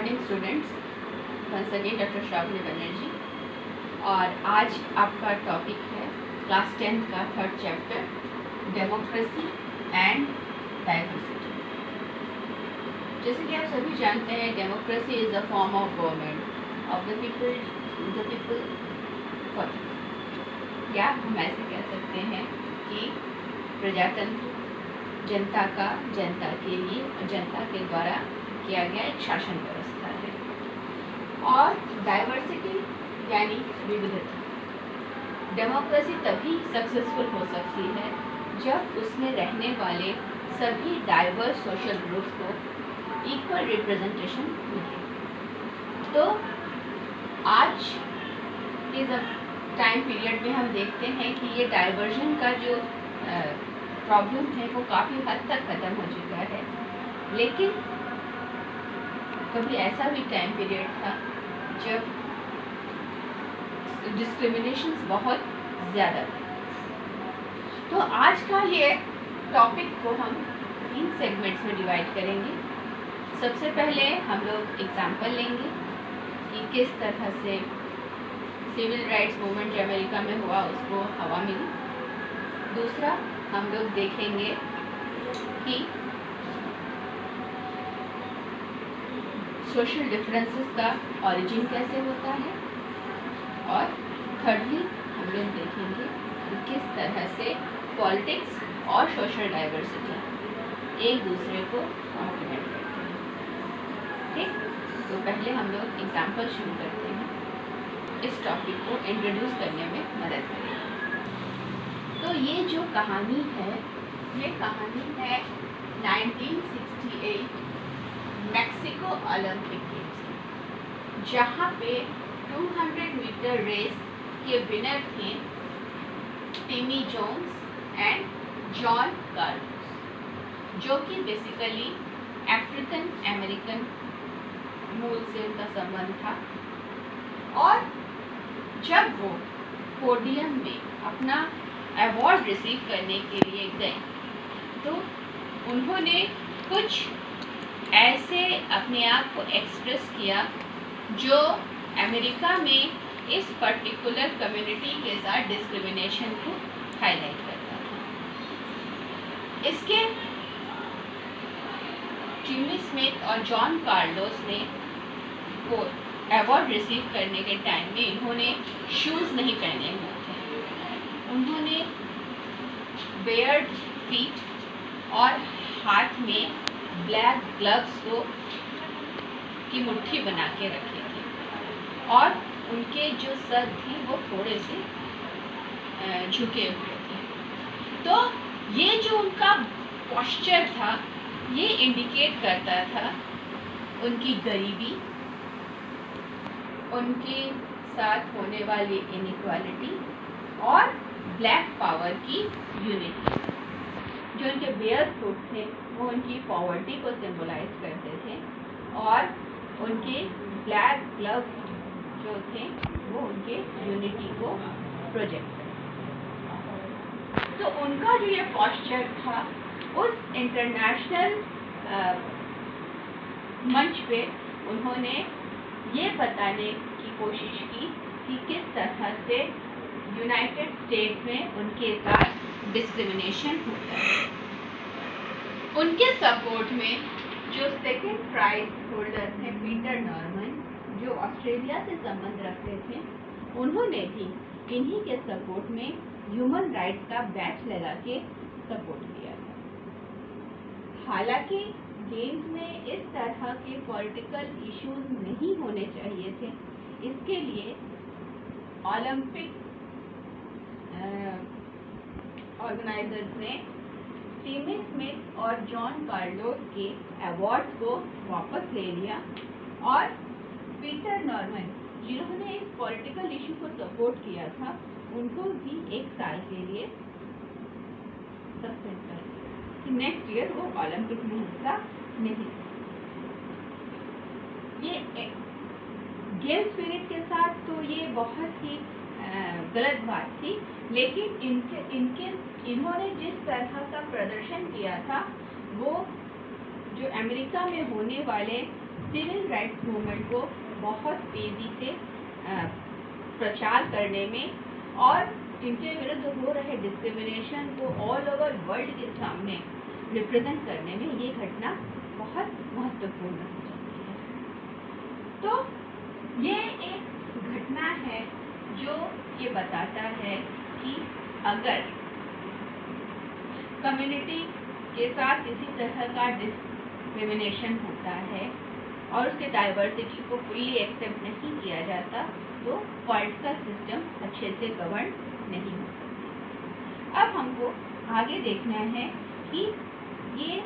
Morning students, once again doctor Shravani Banerjee. और आज आपका टॉपिक है क्लास 10 का third chapter, democracy and diversity. जैसे कि आप सभी जानते हैं, democracy is a form of government of the people for people. या हम ऐसे कह सकते हैं कि प्रजातंत्र जनता का जनता के लिए और जनता के द्वारा किया गया एक शासन व्यवस्था है। और डाइवर्सिटी यानी विविधता। डेमोक्रेसी तभी सक्सेसफुल हो सकती है जब उसमें रहने वाले सभी डाइवर्स सोशल ग्रुप्स को इक्वल रिप्रेजेंटेशन मिले। तो आज के टाइम पीरियड में हम देखते हैं कि ये डाइवर्जन का जो प्रॉब्लम है वो काफ़ी हद तक ख़त्म हो चुका है। लेकिन कभी ऐसा भी टाइम पीरियड था जब डिस्क्रिमिनेशंस बहुत ज़्यादा थे। तो आज का ये टॉपिक को हम 3 सेगमेंट्स में डिवाइड करेंगे। सबसे पहले हम लोग एग्जाम्पल लेंगे कि किस तरह से सिविल राइट्स मूवमेंट जो अमेरिका में हुआ उसको हवा मिली। दूसरा हम लोग देखेंगे कि सोशल डिफरेंसेस का ओरिजिन कैसे होता है। और थर्डली हम लोग देखेंगे कि किस तरह से पॉलिटिक्स और सोशल डाइवर्सिटी एक दूसरे को कॉम्प्लीमेंट करते हैं। ठीक, तो पहले हम लोग एग्जाम्पल शुरू करते हैं, इस टॉपिक को इंट्रोड्यूस करने में मदद करेंगे। तो ये जो कहानी है, ये कहानी है 1968 मैक्सिको ओलंपिक गेम्स की, जहाँ पे 200 मीटर रेस के विनर थे टिमी जोन्स एंड जॉन कार्लोस, जो कि बेसिकली अफ्रीकन अमेरिकन मूल से उनका संबंध था। और जब वो पोडियम में अपना अवार्ड रिसीव करने के लिए गए तो उन्होंने कुछ ऐसे अपने आप को एक्सप्रेस किया जो अमेरिका में इस पर्टिकुलर कम्युनिटी के साथ डिस्क्रिमिनेशन को हाईलाइट करता था। इसके टिमी स्मिथ और जॉन कार्लोस ने को अवार्ड रिसीव करने के टाइम में इन्होंने शूज़ नहीं पहने हुए थे। उन्होंने बेयर्ड फीट और हाथ में ब्लैक ग्लव्स को की मुट्ठी बना के रखे थे और उनके जो सर थे वो थोड़े से झुके हुए थे। तो ये जो उनका पोस्चर था ये इंडिकेट करता था उनकी गरीबी, उनके साथ होने वाली इनइक्वालिटी और ब्लैक पावर की यूनिटी। जो उनके बेयर फुट थे वो उनकी पॉवर्टी को सिंबलाइज करते थे और उनके ब्लैक ग्लव्स जो थे वो उनके यूनिटी को प्रोजेक्ट करते। तो उनका जो ये पोस्चर था उस इंटरनेशनल मंच पे उन्होंने ये बताने की कोशिश की कि किस तरह से यूनाइटेड स्टेट्स में उनके साथ डिस्क्रिमिनेशन होता है। उनके सपोर्ट में जो सेकंड प्राइज होल्डर थे पीटर नॉर्मन, जो ऑस्ट्रेलिया से संबंध रखते थे, उन्होंने भी इन्हीं के सपोर्ट में ह्यूमन राइट्स का बैच लगा के सपोर्ट किया था। हालांकि गेम्स में इस तरह के पॉलिटिकल इश्यूज नहीं होने चाहिए थे, इसके लिए ओलंपिक ऑर्गेनाइजर्स ने टिमी स्मिथ और जॉन कार्लोस के अवार्ड्स को वापस ले लिया और पीटर नॉर्मन, जिन्होंने इस पॉलिटिकल इशू को सपोर्ट किया था, उनको भी 1 साल के लिए सस्पेंड कर दिया कि नेक्स्ट ईयर वो ओलंपिक में हिस्सा नहीं। ये गेम स्पिरिट के साथ तो ये बहुत ही गलत बात थी, लेकिन इन्होंने जिस तरह का प्रदर्शन किया था वो जो अमेरिका में होने वाले सिविल राइट्स मूवमेंट को बहुत तेज़ी से प्रचार करने में और इनके विरुद्ध हो रहे डिस्क्रिमिनेशन को ऑल ओवर वर्ल्ड के सामने रिप्रेजेंट करने में ये घटना बहुत महत्वपूर्ण हो जाती है। तो ये एक घटना है जो ये बताता है कि अगर कम्युनिटी के साथ किसी तरह का डिस्क्रिमिनेशन होता है और उसके डाइवर्सिटी को फुल्ली एक्सेप्ट नहीं किया जाता तो पॉलिटिकल सिस्टम अच्छे से गवर्न नहीं हो सकती। अब हमको आगे देखना है कि ये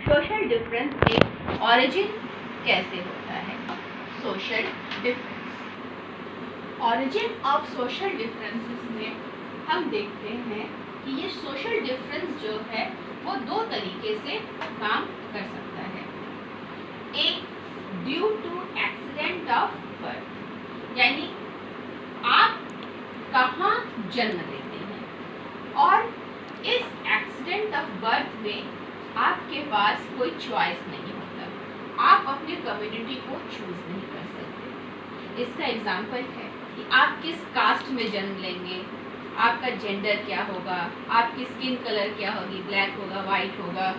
सोशल डिफरेंस के ऑरिजिन कैसे होता है। Social difference, origin of social differences में हम देखते हैं कि ये सोशल डिफरेंस जो है वो दो तरीके से काम कर सकता है। एक, due to accident of birth, यानी आप कहाँ जन्म लेते हैं और इस एक्सीडेंट ऑफ बर्थ में आपके पास कोई चॉइस नहीं होता, आप अपने कम्युनिटी को चूज नहीं कर सकते। इसका एग्जाम्पल है कि आप किस कास्ट में जन्म लेंगे, आपका जेंडर क्या होगा, आपकी स्किन कलर क्या होगी, ब्लैक होगा, वाइट होगा,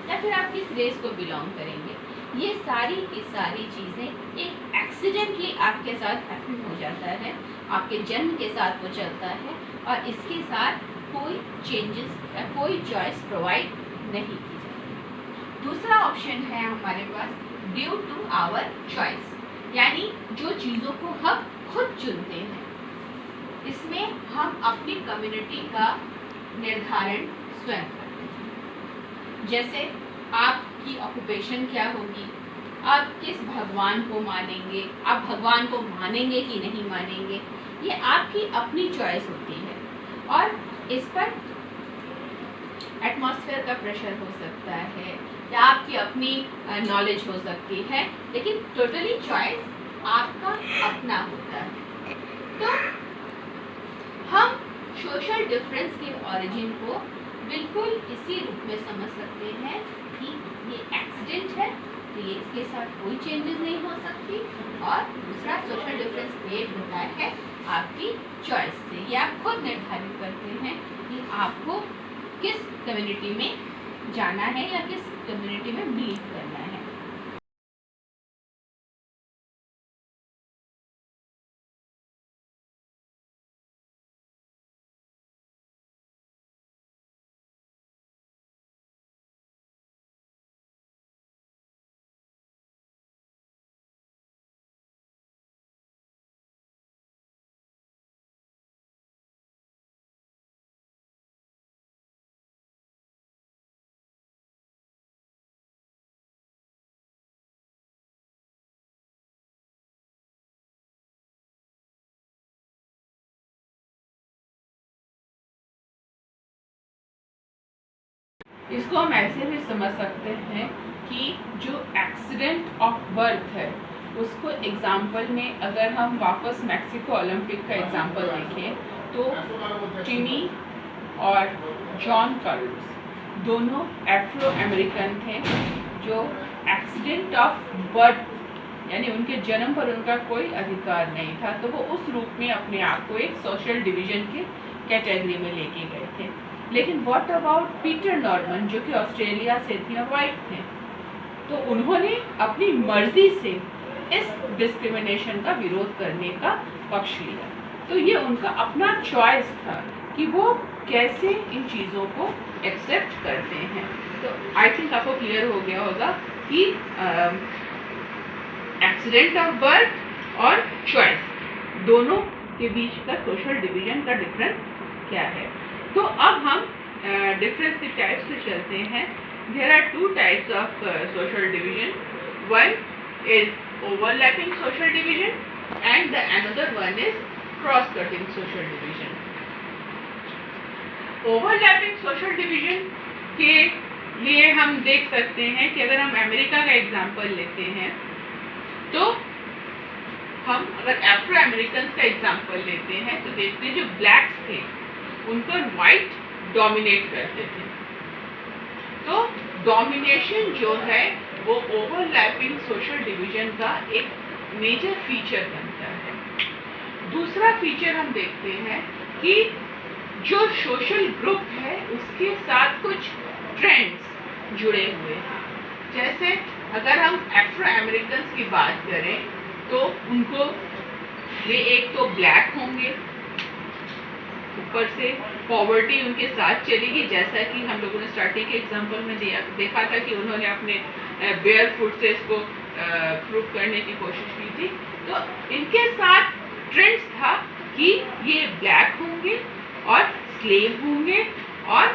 या फिर आप किस रेस को बिलोंग करेंगे। ये सारी की सारी चीज़ें एक एक्सीडेंटली आपके साथ हैपन हो जाता है, आपके जन्म के साथ वो चलता है और इसके साथ कोई चेंजेस या कोई चॉइस प्रोवाइड नहीं की जाती। दूसरा ऑप्शन है हमारे पास ड्यू टू आवर चॉइस, यानी जो चीज़ों को हम खुद चुनते हैं। इसमें हम अपनी कम्युनिटी का निर्धारण स्वयं करते हैं। जैसे आपकी ऑक्यूपेशन क्या होगी, आप किस भगवान को मानेंगे, आप भगवान को मानेंगे कि नहीं मानेंगे, ये आपकी अपनी चॉइस होती है। और इस पर एटमॉस्फेयर का प्रेशर हो सकता है या आपकी अपनी नॉलेज हो सकती है, लेकिन टोटली चॉइस आपका अपना होता है। तो हम सोशल डिफरेंस के ओरिजिन को बिल्कुल इसी रूप में समझ सकते हैं कि ये एक्सीडेंट है, तो ये इसके साथ कोई चेंजेस नहीं हो सकती। और दूसरा सोशल डिफरेंस क्रिएट होता है आपकी चॉइस से, ये आप खुद निर्धारित करते हैं कि आपको किस कम्युनिटी में जाना है या किस कम्युनिटी में बिलीव करना है। इसको हम ऐसे भी समझ सकते हैं कि जो एक्सीडेंट ऑफ बर्थ है उसको एग्जाम्पल में अगर हम वापस मैक्सिको ओलंपिक का एग्जाम्पल देखें तो टिनी और जॉन कार्लोस दोनों एफ्रो अमेरिकन थे जो एक्सीडेंट ऑफ बर्थ यानी उनके जन्म पर उनका कोई अधिकार नहीं था, तो वो उस रूप में अपने आप को एक सोशल डिवीजन के कैटेगरी में लेके गए थे। लेकिन व्हाट अबाउट पीटर नॉर्मन जो कि ऑस्ट्रेलिया से थे और वाइट थे, तो उन्होंने अपनी मर्जी से इस डिस्क्रिमिनेशन का विरोध करने का पक्ष लिया। तो ये उनका अपना चॉइस था कि वो कैसे इन चीज़ों को एक्सेप्ट करते हैं। तो आई थिंक आपको क्लियर हो गया होगा कि एक्सीडेंट ऑफ बर्थ और चॉइस दोनों के बीच का सोशल डिवीजन का डिफरेंस क्या है। तो अब हम डिफरेंस के टाइप्स पे चलते हैं। There are two types of social division. One is overlapping social division and the another one is cross cutting social division. Overlapping social division के लिए हम देख सकते हैं कि अगर हम अमेरिका का एग्जाम्पल लेते हैं तो हम अगर एफ्रो अमेरिकन का एग्जाम्पल लेते हैं तो देखते हैं जो ब्लैक्स थे उन पर वाइट डोमिनेट करते थे। तो डोमिनेशन जो है वो ओवरलैपिंग सोशल डिवीजन का एक मेजर फीचर बनता है। दूसरा फीचर हम देखते हैं कि जो सोशल ग्रुप है उसके साथ कुछ ट्रेंड्स जुड़े हुए हैं। जैसे अगर हम अफ्रो अमेरिकन की बात करें तो उनको ये एक तो ब्लैक होंगे, ऊपर से पॉवर्टी उनके साथ चलेगी, जैसा कि हम लोगों ने स्टार्टिंग के एग्जांपल में देखा था कि उन्होंने अपने बेयर फुट से इसको प्रूव करने की कोशिश की थी। तो इनके साथ ट्रेंड्स था कि ये ब्लैक होंगे और स्लेव होंगे और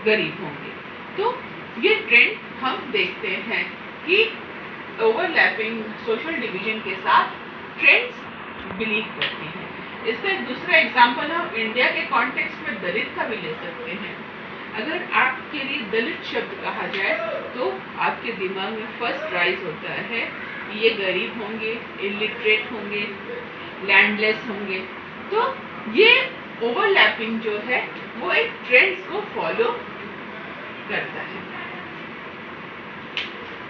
गरीब होंगे। तो ये ट्रेंड हम देखते हैं कि ओवरलैपिंग सोशल डिवीजन के साथ ट्रेंड्स बिलीव करती हैं। इसका एक दूसरा एग्जाम्पल हम इंडिया के कॉन्टेक्स्ट में दलित का भी ले सकते हैं। अगर आपके लिए दलित शब्द कहा जाए तो आपके दिमाग में फर्स्ट राइज होता है कि ये गरीब होंगे, इलिटरेट होंगे, लैंडलेस होंगे। तो ये ओवरलैपिंग जो है वो एक ट्रेंड्स को फॉलो करता है।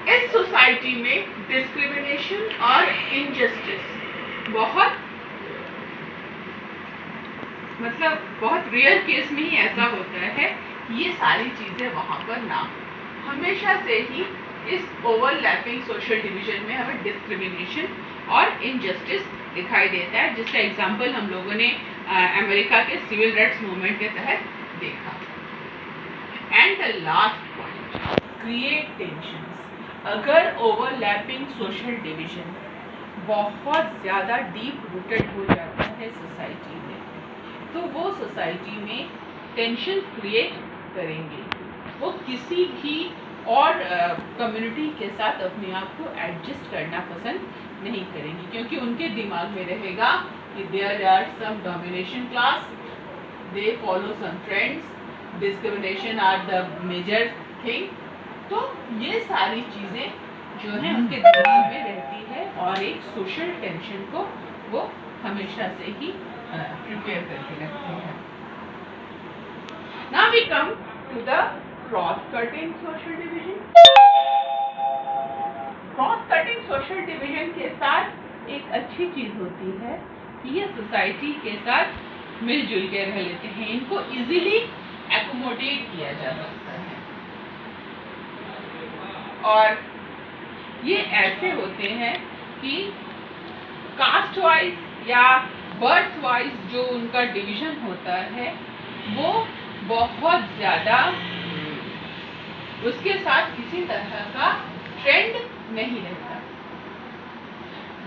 इस सोसाइटी में डिस्क्रिमिनेशन और इनजस्टिस बहुत रेयर केस में ही ऐसा होता है। ये सारी चीजें वहां पर ना, हमेशा से ही इस ओवरलैपिंग सोशल डिवीजन में हमें डिस्क्रिमिनेशन और इनजस्टिस दिखाई देता है, जिसका एग्जाम्पल हम लोगों ने अमेरिका के सिविल राइट्स मूवमेंट के तहत देखा। And the last point, create tensions. अगर ओवरलैपिंग सोशल डिवीजन बहुत ज़्यादा डीप रूटेड हो जाता है सोसाइटी में, तो वो सोसाइटी में टेंशन क्रिएट करेंगे। वो किसी भी और कम्युनिटी के साथ अपने आप को एडजस्ट करना पसंद नहीं करेंगी, क्योंकि उनके दिमाग में रहेगा कि there are some domination class, they follow some trends, discrimination are the major thing. तो ये सारी चीज़ें जो हैं उनके दिमाग में रहती है और एक सोशल टेंशन को वो हमेशा से ही प्रिपेयर करके रखते हैं। Now we come to the cross cutting social division. Cross cutting social division के साथ एक अच्छी चीज होती है कि ये सोसाइटी के साथ मिलजुल के रह लेते हैं, इनको इजीली एकोमोडेट किया जा सकता है। और ये ऐसे होते हैं कि कास्ट वाइज या बर्थ वाइज जो उनका डिवीजन होता है वो बहुत ज़्यादा उसके साथ किसी तरह का ट्रेंड नहीं रहता।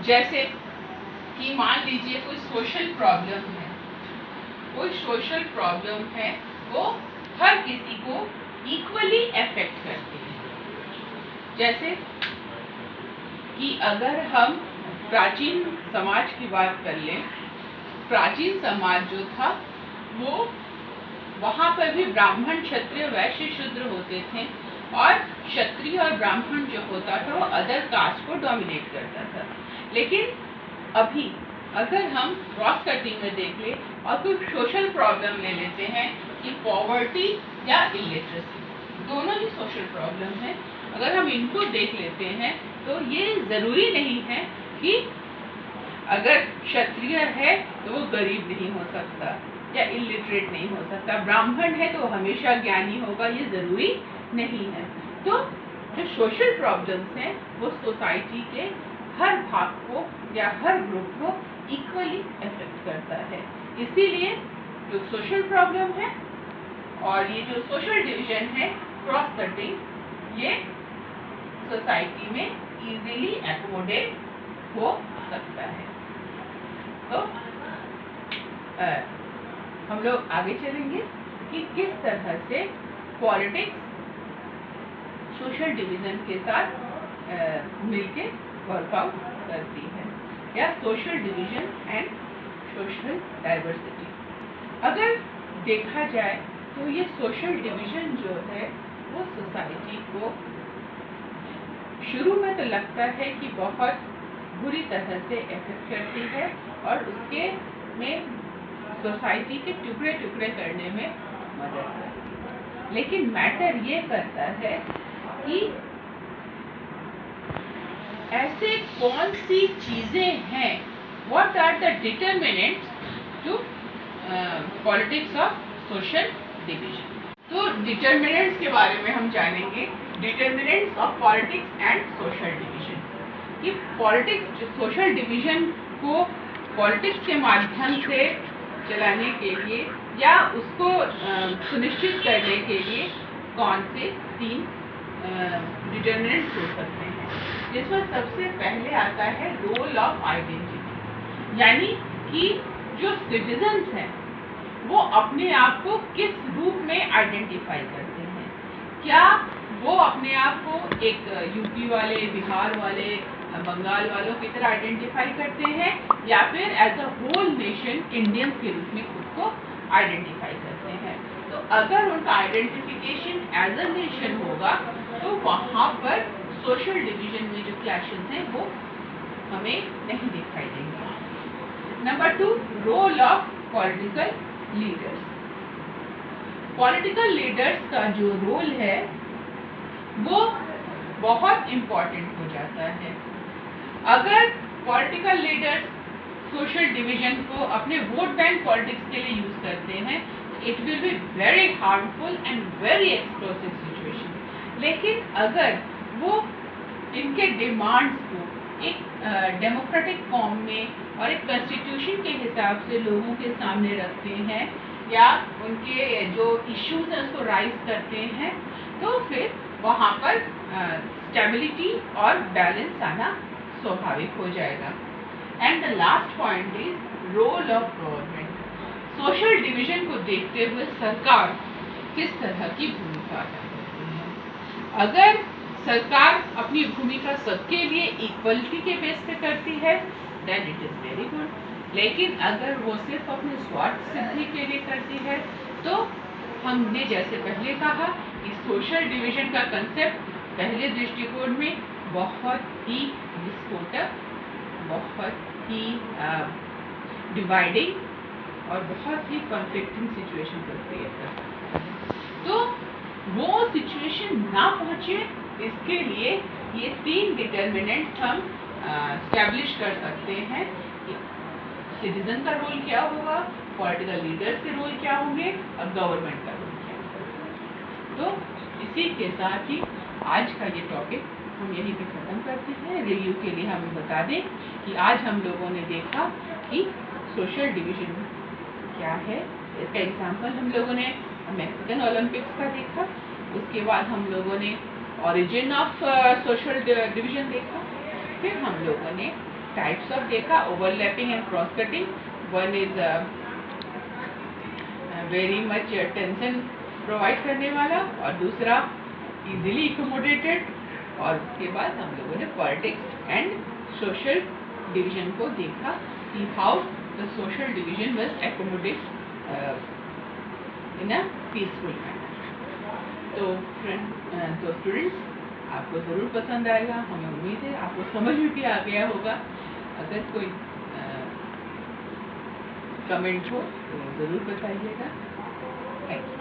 जैसे कि मान लीजिए कोई सोशल प्रॉब्लम है, वो हर किसी को इक्वली अफेक्ट करती है। जैसे कि अगर हम प्राचीन समाज की बात कर लें, प्राचीन समाज जो था वो वहाँ पर भी ब्राह्मण, क्षत्रिय, वैश्य, शूद्र होते थे और क्षत्रिय और ब्राह्मण जो होता था वो अदर कास्ट को डोमिनेट करता था। लेकिन अभी अगर हम क्रॉस कटिंग में देख ले और कोई सोशल प्रॉब्लम ले लेते हैं कि पॉवर्टी या इलिटरेसी, दोनों ही सोशल प्रॉब्लम है। अगर हम इनको देख लेते हैं तो ये ज़रूरी नहीं है कि अगर क्षत्रिय है तो वो गरीब नहीं हो सकता या इलिटरेट नहीं हो सकता, ब्राह्मण है तो हमेशा ज्ञानी होगा, ये ज़रूरी नहीं है। तो जो सोशल प्रॉब्लम्स हैं वो सोसाइटी के हर भाग को या हर ग्रुप को इक्वली अफेक्ट करता है। इसीलिए जो सोशल प्रॉब्लम है और ये जो सोशल डिवीजन है क्रॉस कटिंग, ये सोसाइटी में इजीली एकोमोडेट हो सकता है। तो हम लोग आगे चलेंगे कि किस तरह से पॉलिटिक्स सोशल डिवीजन के साथ मिलके वर्कआउट करती है, या social division and social diversity. अगर देखा जाए तो ये सोशल डिवीजन जो है वो सोसाइटी को शुरू में तो लगता है कि बहुत बुरी तरह से इफेक्ट करती है और उसके में सोसाइटी के टुकड़े टुकड़े करने में मदद करती है। लेकिन मैटर ये करता है कि ऐसे कौन सी चीज़ें हैं, what are the determinants to politics of social division. तो डिटर्मिनेंट्स के बारे में हम जानेंगे, determinants of politics and social division. कि पॉलिटिक्स, सोशल डिवीजन को पॉलिटिक्स के माध्यम से चलाने के लिए या उसको सुनिश्चित करने के लिए कौन से 3 डिटर्मिनेंट्स हो सकते हैं, जिसमें सबसे पहले आता है रोल ऑफ आइडेंटिटी, यानी कि जो सिटीजन्स हैं वो अपने आप को किस रूप में आइडेंटिफाई करते हैं। क्या वो अपने आप को एक यूपी वाले, बिहार वाले, बंगाल वालों की तरह आइडेंटिफाई करते हैं, या फिर as a whole nation Indians के रूप में खुद को आइडेंटिफाई करते हैं। तो अगर उनका आइडेंटिफिकेशन एज अ नेशन होगा तो वहाँ पर सोशल डिवीजन में जो क्लैशेस हैं वो हमें नहीं दिखाई देंगे। Number 2, role of political leaders. Political leaders का जो रोल है वो बहुत इम्पॉर्टेंट हो जाता है। अगर पॉलिटिकल लीडर्स सोशल डिवीजन को अपने वोट बैंक पॉलिटिक्स के लिए यूज करते हैं, it will be very harmful and very explosive situation. लेकिन अगर वो इनके डिमांड्स को एक डेमोक्रेटिक फॉर्म में और एक कॉन्स्टिट्यूशन के हिसाब से लोगों के सामने रखते हैं, या उनके जो इश्यूज हैं उसको राइज करते हैं, तो फिर वहाँ पर स्टेबिलिटी और बैलेंस आना स्वाभाविक हो जाएगा। And the last point is role of government. Social division को देखते हुए सरकार किस तरह की भूमिका अदा करती है। अगर सरकार अपनी भूमिका सबके लिए इक्वलिटी के बेस पे करती है, then it is very good. लेकिन अगर वो सिर्फ अपने स्वार्थ सिद्धि के लिए करती है, तो हमने जैसे पहले कहा कि सोशल डिवीजन का कंसेप्ट पहले दृष्टिकोण में बहुत ही विस्फोटक, बहुत ही डिवाइडिंग और बहुत ही कॉन्फ्लिक्टिंग सिचुएशन को क्रिएट कर सकता है। तो वो सिचुएशन ना पहुँचे, इसके लिए ये 3 डिटर्मिनेंट्स हम स्टैब्लिश कर सकते हैं कि सिटीजन का रोल क्या होगा, पॉलिटिकल लीडर्स के रोल क्या होंगे और गवर्नमेंट का रोल क्या होगा। तो इसी के साथ ही आज का ये टॉपिक हम यहीं पे ख़त्म करते हैं। रिव्यू के लिए हम बता दें कि आज हम लोगों ने देखा कि सोशल डिवीजन क्या है। इसका एग्जाम्पल हम लोगों ने मैक्सिकन ओलंपिक्स का देखा, उसके बाद हम लोगों ने ओरिजिन ऑफ सोशल डिवीजन देखा, फिर हम लोगों ने टाइप्स ऑफ देखा, overlapping and cross cutting. One is very much tension provide करने वाला और दूसरा इजीली इकोमोडेटेड, और उसके बाद हम लोगों ने पॉलिटिक्स एंड सोशल डिवीजन को देखा कि how the social division was accommodate in a peaceful manner. तो स्टूडेंट्स, आपको ज़रूर पसंद आएगा, हमें उम्मीद है आपको समझ में भी आ गया होगा। अगर कोई कमेंट हो तो ज़रूर बताइएगा। Thank you.